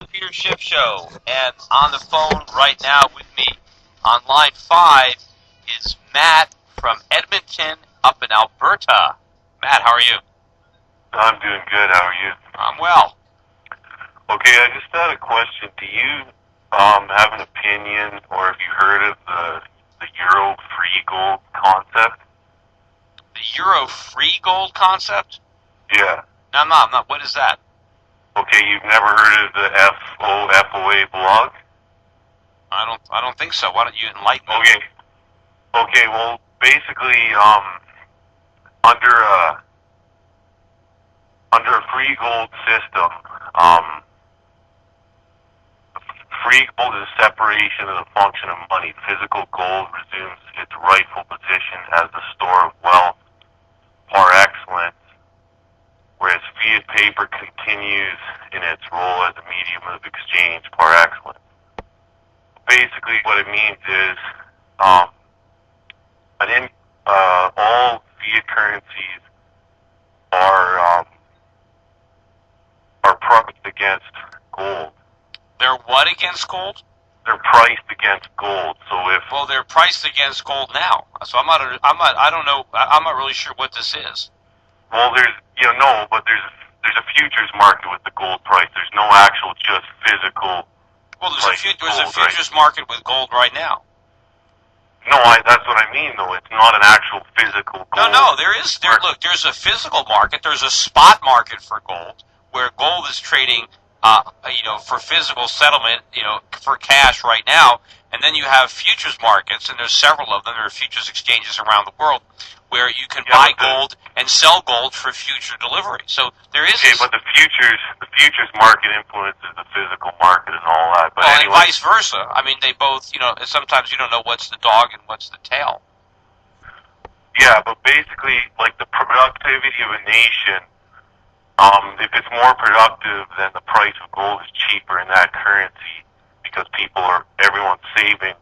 the Peter Schiff Show, and on the phone right now with me on line 5 is Matt from Edmonton up in Alberta. Matt, how are you? I'm doing good. How are you? I'm well. Okay, I just had a question. Do you have an opinion, or have you heard of the Euro Freegold concept? The Euro Freegold concept? Yeah. No, I'm not. What is that? Okay, you've never heard of the FOFOA Blog? I don't think so. Why don't you enlighten me? Okay. Well, basically, under a free gold system, free gold is a separation of the function of money. Physical gold resumes its rightful position as the store of wealth par excellence, whereas fiat paper continues in its role as a medium of exchange par excellence. Basically, what it means is all fiat currencies are priced against gold. They're what against gold? They're priced against gold. So well, they're priced against gold now. So I'm not really sure what this is. Well, there's a futures market with the gold price. There's no actual just physical. Well, there's a futures market with gold right now. No, that's what I mean, though. It's not an actual physical gold. No, look, there's a physical market. There's a spot market for gold, where gold is trading, for physical settlement, for cash right now. And then you have futures markets, and there's several of them. There are futures exchanges around the world where you can buy gold and sell gold for future delivery. So there is. Okay, but the futures market influences the physical market and all that. But well, anyway, and vice versa. I mean, they both. Sometimes you don't know what's the dog and what's the tail. Yeah, but basically, like the productivity of a nation, if it's more productive, then the price of gold is cheaper in that currency because everyone's saving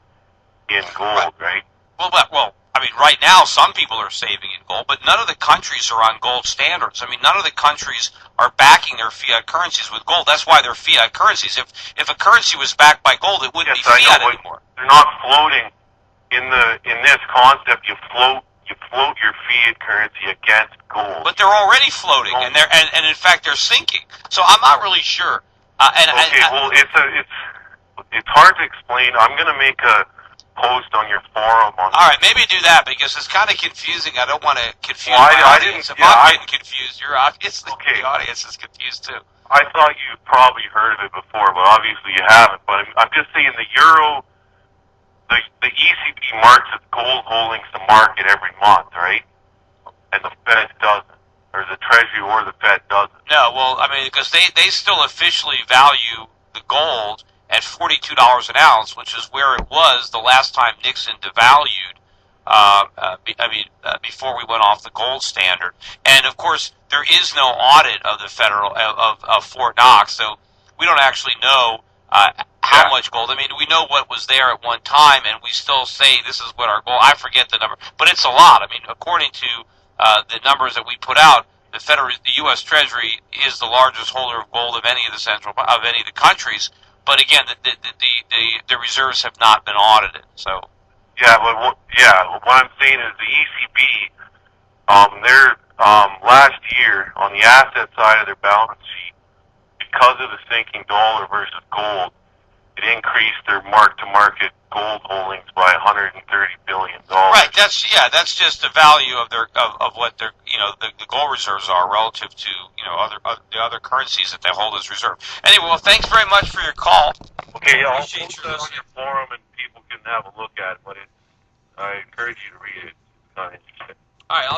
in gold, right? Well, I mean, right now some people are saving in gold, but none of the countries are on gold standards. I mean, none of the countries are backing their fiat currencies with gold. That's why they're fiat currencies. If a currency was backed by gold, it wouldn't be fiat anymore. They're not floating in this concept. You float your fiat currency against gold. But they're already floating, and in fact they're sinking. So I'm not really sure. It's hard to explain. I'm going to make a post on your forum. All right, maybe do that because it's kind of confusing. I don't want to confuse my audience. If I'm getting confused, you're obviously the audience is confused too. I thought you probably heard of it before, but obviously you haven't. But I'm just saying the euro, the ECB marks its gold holdings to market every month, right? And the Fed doesn't, or the Treasury or the Fed doesn't. No, well, I mean, because they still officially value the gold at $42 an ounce, which is where it was the last time Nixon devalued. Before we went off the gold standard, and of course there is no audit of the federal of Fort Knox, so we don't actually know how much gold. I mean, we know what was there at one time, and we still say this is what our gold. I forget the number, but it's a lot. I mean, according to the numbers that we put out, the U.S. Treasury is the largest holder of gold of any of the countries. But again, the reserves have not been audited. So what I'm saying is the ECB, they're last year on the asset side of their balance sheet, because of the sinking dollar versus gold, it increased their mark-to-market gold holdings by $130 billion. Right. That's just the value of what their the gold reserves are relative to the other currencies that they hold as reserve. Anyway, well, thanks very much for your call. Okay, I'll post that on your forum and people can have a look at it, but I encourage you to read it. It's not interesting. All right.